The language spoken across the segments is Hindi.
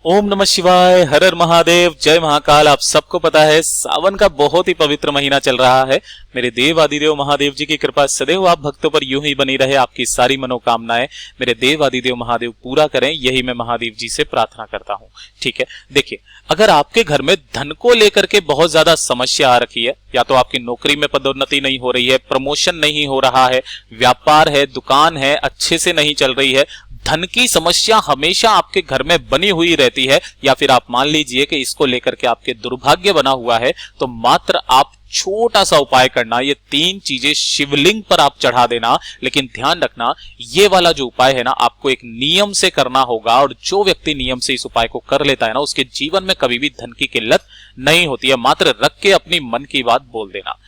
ओम नमः शिवाय, हर हर महादेव, जय महाकाल। आप सबको पता है सावन का बहुत ही पवित्र महीना चल रहा है। मेरे देव आदिदेव महादेव जी की कृपा सदैव आप भक्तों पर यूं ही बनी रहे। आपकी सारी मनोकामनाएं मेरे देव आदिदेव महादेव पूरा करें, यही मैं महादेव जी से प्रार्थना करता हूं। ठीक है, देखिए, अगर आपके घर में धन को लेकर के बहुत ज्यादा समस्या आ रखी है, या तो आपकी नौकरी में पदोन्नति नहीं हो रही है, प्रमोशन नहीं हो रहा है, व्यापार है, दुकान है अच्छे से नहीं चल रही है, धन की समस्या हमेशा आपके घर में बनी हुई रहती है, या फिर आप मान लीजिए कि इसको लेकर के आपके दुर्भाग्य बना हुआ है, तो मात्र आप छोटा सा उपाय करना, ये 3 चीजें शिवलिंग पर आप चढ़ा देना। लेकिन ध्यान रखना, ये वाला जो उपाय है ना, आपको एक नियम से करना होगा, और जो व्यक्ति नियम से इस उपाय को कर लेता है ना, उसके जीवन में कभी भी धन की किल्लत नहीं होती है। मात्र रख के अपनी मन की बात बोल देना।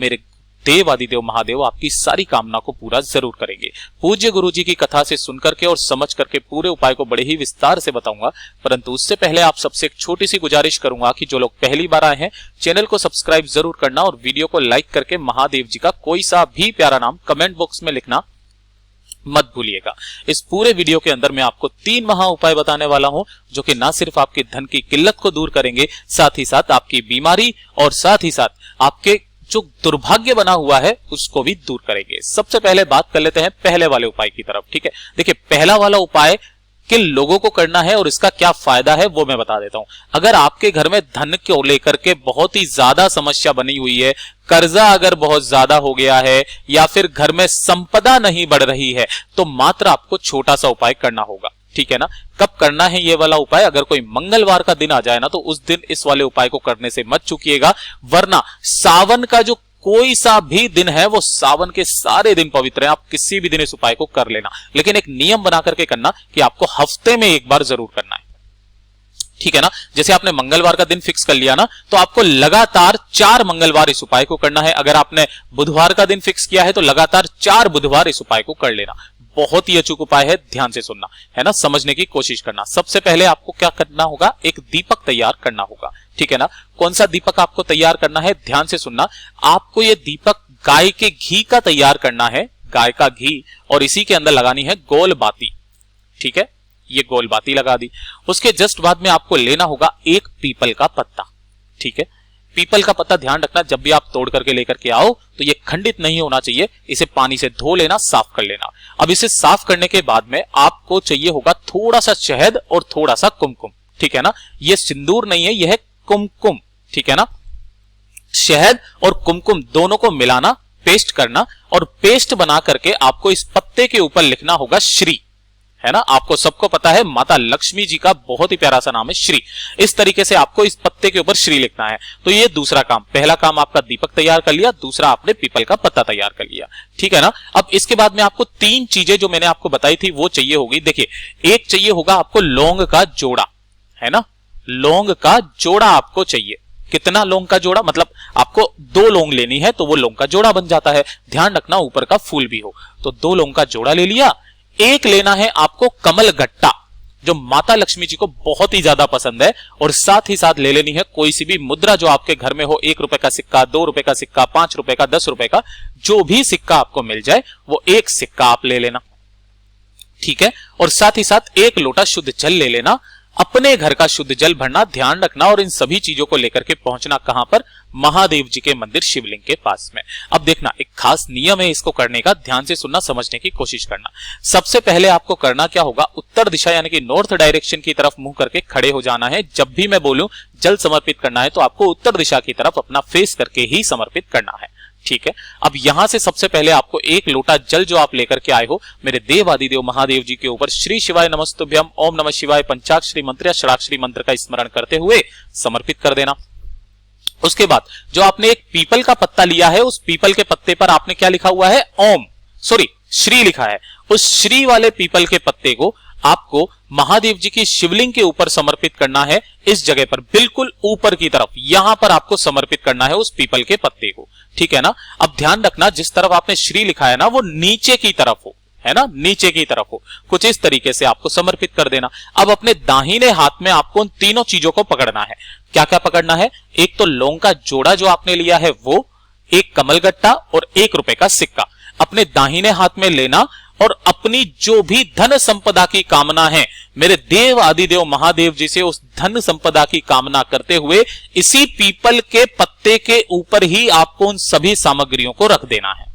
मेरे देव आदिदेव महादेव आपकी सारी कामना को पूरा जरूर करेंगे। पूज्य गुरु जी की कथा से सुनकर के और समझ करके पूरे उपाय को बड़े ही विस्तार से बताऊंगा, परंतु उससे पहले आप सबसे एक छोटी सी गुजारिश करूंगा कि जो लोग पहली बार आए हैं, चैनल को सब्सक्राइब जरूर करना और वीडियो को लाइक करके महादेव जी का कोई सा भी प्यारा नाम कमेंट बॉक्स में लिखना मत भूलिएगा। इस पूरे वीडियो के अंदर मैं आपको 3 महा उपाय बताने वाला हूं, जो कि ना सिर्फ आपके धन की किल्लत को दूर करेंगे, साथ ही साथ आपकी बीमारी और साथ ही साथ आपके जो दुर्भाग्य बना हुआ है उसको भी दूर करेंगे। सबसे पहले बात कर लेते हैं पहले वाले उपाय की तरफ। ठीक है, देखिए, पहला वाला उपाय किन लोगों को करना है और इसका क्या फायदा है वो मैं बता देता हूं। अगर आपके घर में धन को लेकर के बहुत ही ज्यादा समस्या बनी हुई है, कर्जा अगर बहुत ज्यादा हो गया है, या फिर घर में संपदा नहीं बढ़ रही है, तो मात्र आपको छोटा सा उपाय करना होगा। ठीक है ना। कब करना है ये वाला उपाय? अगर कोई मंगलवार का दिन आ जाए ना, तो उस दिन इस वाले उपाय को करने से मत चूकिएगा, वरना सावन का जो कोई सा भी दिन है, वो सावन के सारे दिन पवित्र है। आप किसी भी दिन इस उपाय को कर लेना, लेकिन एक नियम बना करके करना कि आपको हफ्ते में एक बार जरूर करना है। ठीक है ना। जैसे आपने मंगलवार का दिन फिक्स कर लिया ना, तो आपको लगातार 4 मंगलवार इस उपाय को करना है। अगर आपने बुधवार का दिन फिक्स किया है, तो लगातार 4 बुधवार इस उपाय को कर लेना। बहुत ही अचूक उपाय है, ध्यान से सुनना है ना, समझने की कोशिश करना। सबसे पहले आपको क्या करना होगा, एक दीपक तैयार करना होगा। ठीक है ना। कौन सा दीपक आपको तैयार करना है, ध्यान से सुनना। आपको ये दीपक गाय के घी का तैयार करना है, गाय का घी, और इसी के अंदर लगानी है गोल बाती। ठीक है, ये गोल बाती लगा दी। उसके जस्ट बाद में आपको लेना होगा एक पीपल का पत्ता। ठीक है, पीपल का पत्ता ध्यान रखना, जब भी आप तोड़ करके लेकर के आओ तो ये खंडित नहीं होना चाहिए। इसे पानी से धो लेना, साफ कर लेना। अब इसे साफ करने के बाद में आपको चाहिए होगा थोड़ा सा शहद और थोड़ा सा कुमकुम। ठीक है ना, ये सिंदूर नहीं है, यह है कुमकुम। ठीक है ना। शहद और कुमकुम दोनों को मिलाना, पेस्ट करना, और पेस्ट बना करके आपको इस पत्ते के ऊपर लिखना होगा श्री। है ना, आपको सबको पता है माता लक्ष्मी जी का बहुत ही प्यारा सा नाम है श्री। इस तरीके से आपको इस पत्ते के ऊपर श्री लिखना है। तो ये दूसरा काम, पहला काम आपका दीपक तैयार कर लिया, दूसरा आपने पीपल का पत्ता तैयार कर लिया। ठीक है ना। अब इसके बाद में आपको 3 चीजें जो मैंने आपको बताई थी वो चाहिए होगी। देखिए, एक चाहिए होगा आपको लौंग का जोड़ा, है ना, लौंग का जोड़ा आपको चाहिए। कितना लौंग का जोड़ा? मतलब आपको 2 लौंग लेनी है, तो वो लौंग का जोड़ा बन जाता है। ध्यान रखना ऊपर का फूल भी हो। तो 2 लौंग का जोड़ा ले लिया। एक लेना है आपको कमल गट्टा, जो माता लक्ष्मी जी को बहुत ही ज्यादा पसंद है, और साथ ही साथ ले लेनी है कोई सी भी मुद्रा जो आपके घर में हो। 1 रुपए का सिक्का, 2 रुपए का सिक्का, 5 रुपए का, 10 रुपए का, जो भी सिक्का आपको मिल जाए वो एक सिक्का आप ले लेना। ठीक है, और साथ ही साथ 1 लोटा शुद्ध जल ले लेना। अपने घर का शुद्ध जल भरना, ध्यान रखना, और इन सभी चीजों को लेकर के पहुंचना कहां पर? महादेव जी के मंदिर शिवलिंग के पास में। अब देखना, एक खास नियम है इसको करने का, ध्यान से सुनना, समझने की कोशिश करना। सबसे पहले आपको करना क्या होगा, उत्तर दिशा यानी कि नॉर्थ डायरेक्शन की तरफ मुंह करके खड़े हो जाना है। जब भी मैं बोलूं जल समर्पित करना है, तो आपको उत्तर दिशा की तरफ अपना फेस करके ही समर्पित करना है। ठीक है, अब यहां से सबसे पहले आपको 1 लोटा जल जो आप लेकर के आए हो, मेरे देव आदिदेव महादेव जी के ऊपर श्री शिवाय नमस्तुभ्यम ओम नमः शिवाय पंचाक्षरी मंत्र या षडाक्षरी मंत्र का स्मरण करते हुए समर्पित कर देना। उसके बाद जो आपने एक पीपल का पत्ता लिया है, उस पीपल के पत्ते पर आपने क्या लिखा हुआ है? श्री लिखा है। उस श्री वाले पीपल के पत्ते को आपको महादेव जी की शिवलिंग के ऊपर समर्पित करना है। इस जगह पर बिल्कुल ऊपर की तरफ, यहां पर आपको समर्पित करना है उस पीपल के पत्ते को। ठीक है ना। अब ध्यान रखना, जिस तरफ आपने श्री लिखा है ना, वो नीचे की तरफ हो, है ना, नीचे की तरफ हो। कुछ इस तरीके से आपको समर्पित कर देना। अब अपने दाहिने हाथ में आपको उन तीनों चीजों को पकड़ना है। क्या क्या पकड़ना है? एक तो लौंग का जोड़ा जो आपने लिया है वो, एक कमलगट्टा और 1 रुपए का सिक्का अपने दाहिने हाथ में लेना, और अपनी जो भी धन संपदा की कामना है मेरे देव आदिदेव महादेव जी से उस धन संपदा की कामना करते हुए इसी पीपल के पत्ते के ऊपर ही आपको उन सभी सामग्रियों को रख देना है।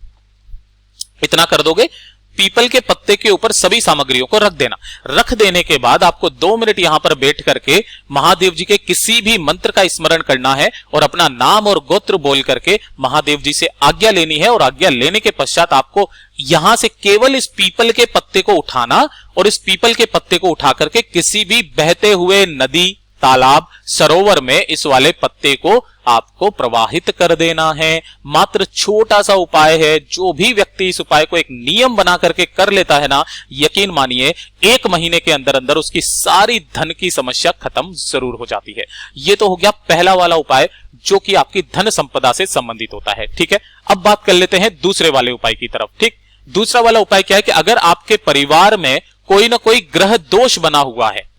इतना कर दोगे, पीपल के पत्ते के ऊपर सभी सामग्रियों को रख देना। रख देने के बाद आपको 2 मिनट यहां पर बैठ करके महादेव जी के किसी भी मंत्र का स्मरण करना है और अपना नाम और गोत्र बोल करके महादेव जी से आज्ञा लेनी है। और आज्ञा लेने के पश्चात आपको यहां से केवल इस पीपल के पत्ते को उठाना और इस पीपल के पत्ते को उठा करके किसी भी बहते हुए नदी, तालाब, सरोवर में इस वाले पत्ते को आपको प्रवाहित कर देना है। मात्र छोटा सा उपाय है। जो भी व्यक्ति इस उपाय को एक नियम बना करके कर लेता है ना, यकीन मानिए 1 महीने के अंदर अंदर उसकी सारी धन की समस्या खत्म जरूर हो जाती है। ये तो हो गया पहला वाला उपाय जो कि आपकी धन संपदा से संबंधित होता है। ठीक है, अब बात कर लेते हैं दूसरे वाले उपाय की तरफ। ठीक, दूसरा वाला उपाय क्या है कि अगर आपके परिवार में कोई ना कोई ग्रह दोष बना हुआ है,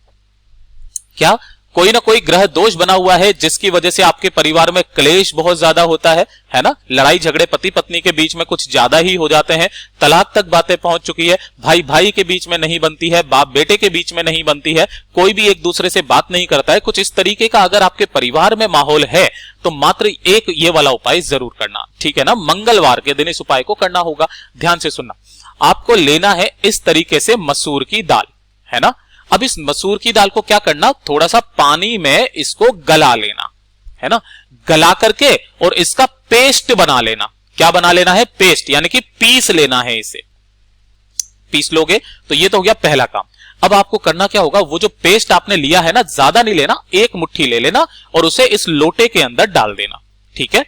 कोई ना कोई ग्रह दोष बना हुआ है जिसकी वजह से आपके परिवार में क्लेश बहुत ज्यादा होता है ना, लड़ाई झगड़े पति पत्नी के बीच में कुछ ज्यादा ही हो जाते हैं, तलाक तक बातें पहुंच चुकी है, भाई भाई के बीच में नहीं बनती है, बाप बेटे के बीच में नहीं बनती है, कोई भी एक दूसरे से बात नहीं करता है, कुछ इस तरीके का अगर आपके परिवार में माहौल है तो मात्र एक ये वाला उपाय जरूर करना। ठीक है ना, मंगलवार के दिन इस उपाय को करना होगा। ध्यान से सुनना, आपको लेना है इस तरीके से मसूर की दाल, है ना। अब इस मसूर की दाल को क्या करना, थोड़ा सा पानी में इसको गला लेना, है ना, गला करके और इसका पेस्ट बना लेना। क्या बना लेना है, पेस्ट, यानी कि पीस लेना है। इसे पीस लोगे तो ये तो हो गया पहला काम। अब आपको करना क्या होगा, वो जो पेस्ट आपने लिया है ना, ज्यादा नहीं लेना, 1 मुट्ठी ले लेना और उसे इस लोटे के अंदर डाल देना। ठीक है,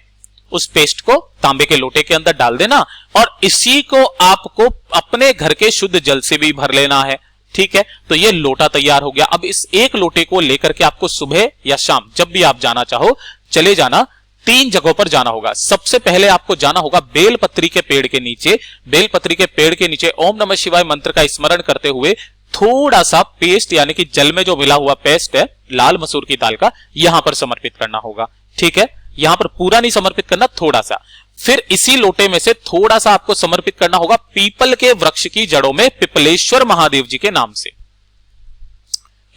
उस पेस्ट को तांबे के लोटे के अंदर डाल देना और इसी को आपको अपने घर के शुद्ध जल से भी भर लेना है। ठीक है, तो ये लोटा तैयार हो गया। अब इस एक लोटे को लेकर के आपको सुबह या शाम जब भी आप जाना चाहो चले जाना। 3 जगहों पर जाना होगा। सबसे पहले आपको जाना होगा बेलपत्री के पेड़ के नीचे। बेलपत्री के पेड़ के नीचे ओम नमः शिवाय मंत्र का स्मरण करते हुए थोड़ा सा पेस्ट, यानी कि जल में जो मिला हुआ पेस्ट है लाल मसूर की दाल का, यहां पर समर्पित करना होगा। ठीक है, यहां पर पूरा नहीं समर्पित करना, थोड़ा सा। फिर इसी लोटे में से थोड़ा सा आपको समर्पित करना होगा पीपल के वृक्ष की जड़ों में पिपलेश्वर महादेव जी के नाम से।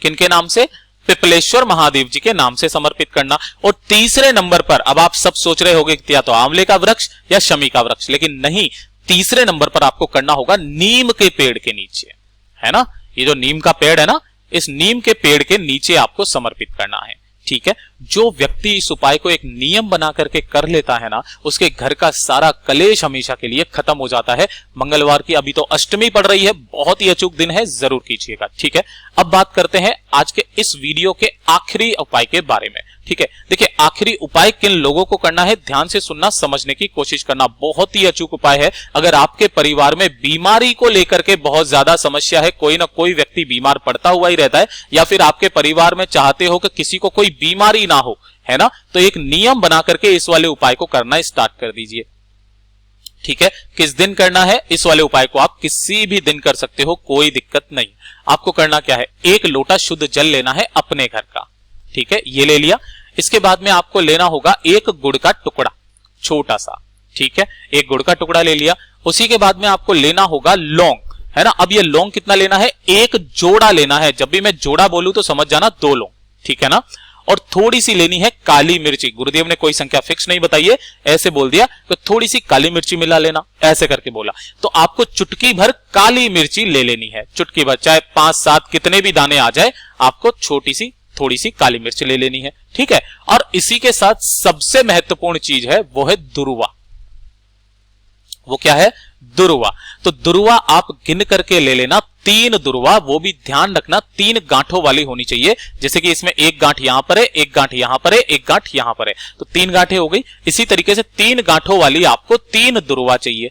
किनके नाम से, पिपलेश्वर महादेव जी के नाम से समर्पित करना। और तीसरे नंबर पर, अब आप सब सोच रहे होंगे या तो आंवले का वृक्ष या शमी का वृक्ष, लेकिन नहीं, तीसरे नंबर पर आपको करना होगा नीम के पेड़ के नीचे, है ना। ये जो नीम का पेड़ है ना, इस नीम के पेड़ के नीचे आपको समर्पित करना है। ठीक है, जो व्यक्ति इस उपाय को एक नियम बना करके कर लेता है ना, उसके घर का सारा कलेश हमेशा के लिए खत्म हो जाता है। मंगलवार की अभी तो अष्टमी पड़ रही है, बहुत ही अचूक दिन है, जरूर कीजिएगा। ठीक है, अब बात करते हैं आज के इस वीडियो के आखिरी उपाय के बारे में। ठीक है, देखिए आखिरी उपाय किन लोगों को करना है, ध्यान से सुनना, समझने की कोशिश करना। बहुत ही अचूक उपाय है। अगर आपके परिवार में बीमारी को लेकर के बहुत ज्यादा समस्या है, कोई ना कोई व्यक्ति बीमार पड़ता हुआ ही रहता है, या फिर आपके परिवार में चाहते हो कि किसी को कोई बीमारी ना हो, है ना, तो एक नियम बना करके इस वाले उपाय को करना स्टार्ट कर दीजिए। ठीक है, किस दिन करना है, इस वाले उपाय को आप किसी भी दिन कर सकते हो, कोई दिक्कत नहीं। आपको करना क्या है, 1 लोटा शुद्ध जल लेना है अपने घर का। ठीक है, ये ले लिया। इसके बाद में आपको लेना होगा 1 गुड़ का टुकड़ा, छोटा सा। ठीक है, 1 गुड़ का टुकड़ा ले लिया। उसी के बाद में आपको लेना होगा लौंग, है ना। अब ये लौंग कितना लेना है, 1 जोड़ा लेना है। जब भी मैं जोड़ा बोलूं तो समझ जाना 2 लौंग, ठीक है ना। और थोड़ी सी लेनी है काली मिर्ची। गुरुदेव ने कोई संख्या फिक्स नहीं बताई है, ऐसे बोल दिया तो थोड़ी सी काली मिर्ची मिला लेना, ऐसे करके बोला। तो आपको चुटकी भर काली मिर्ची ले लेनी है, चुटकी भर, चाहे 5-7 कितने भी दाने आ जाए, आपको छोटी सी थोड़ी सी काली मिर्च ले लेनी है। ठीक है, और इसी के साथ सबसे महत्वपूर्ण चीज है वो है दुर्वा। वो क्या है, दुर्वा। तो दुर्वा आप गिन करके ले लेना, 3 दुर्वा, वो भी ध्यान रखना 3 गांठों वाली होनी चाहिए। जैसे कि इसमें 1 गांठ यहां पर है, 1 गांठ यहां पर है, 1 गांठ यहां पर है, तो 3 गांठें हो गई। इसी तरीके से 3 गांठों वाली आपको 3 दुर्वा चाहिए।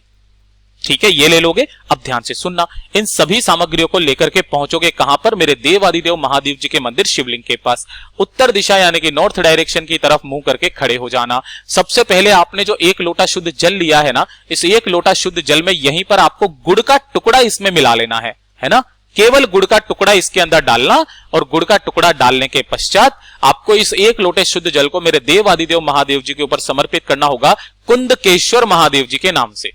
ठीक है, ये ले लोगे। अब ध्यान से सुनना, इन सभी सामग्रियों को लेकर के पहुंचोगे कहां पर, मेरे देव आदिदेव महादेव जी के मंदिर शिवलिंग के पास। उत्तर दिशा यानी कि नॉर्थ डायरेक्शन की तरफ मुंह करके खड़े हो जाना। सबसे पहले आपने जो 1 लोटा शुद्ध जल लिया है ना, इस 1 लोटा शुद्ध जल में यहीं पर आपको गुड़ का टुकड़ा इसमें मिला लेना है ना। केवल गुड़ का टुकड़ा इसके अंदर डालना, और गुड़ का टुकड़ा डालने के पश्चात आपको इस 1 लोटे शुद्ध जल को मेरे देव आदिदेव महादेव जी के ऊपर समर्पित करना होगा कुंदकेश्वर महादेव जी के नाम से।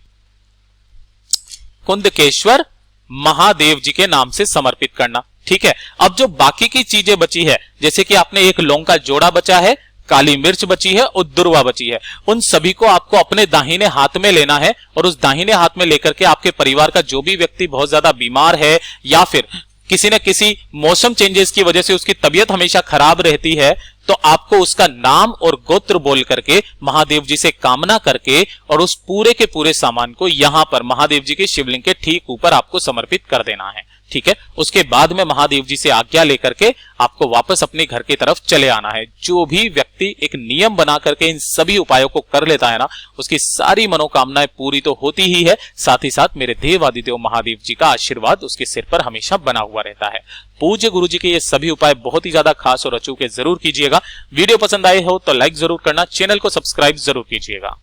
कुंदकेश्वर महादेव जी के नाम से समर्पित करना। ठीक है, अब जो बाकी की चीजें बची है, जैसे कि आपने एक लौंग का जोड़ा बचा है, काली मिर्च बची है और दुर्वा बची है, उन सभी को आपको अपने दाहिने हाथ में लेना है और उस दाहिने हाथ में लेकर के आपके परिवार का जो भी व्यक्ति बहुत ज्यादा बीमार है या फिर किसी न किसी मौसम चेंजेस की वजह से उसकी तबीयत हमेशा खराब रहती है, तो आपको उसका नाम और गोत्र बोल करके महादेव जी से कामना करके और उस पूरे के पूरे सामान को यहां पर महादेव जी के शिवलिंग के ठीक ऊपर आपको समर्पित कर देना है। ठीक है, उसके बाद में महादेव जी से आज्ञा लेकर के आपको वापस अपने घर की तरफ चले आना है। जो भी व्यक्ति एक नियम बना करके इन सभी उपायों को कर लेता है ना, उसकी सारी मनोकामनाएं पूरी तो होती ही है, साथ ही साथ मेरे देवादिदेव महादेव जी का आशीर्वाद उसके सिर पर हमेशा बना हुआ रहता है। पूज्य गुरु जी के ये सभी उपाय बहुत ही ज्यादा खास और अचूके जरूर कीजिएगा। वीडियो पसंद आए हो तो लाइक जरूर करना, चैनल को सब्सक्राइब जरूर कीजिएगा।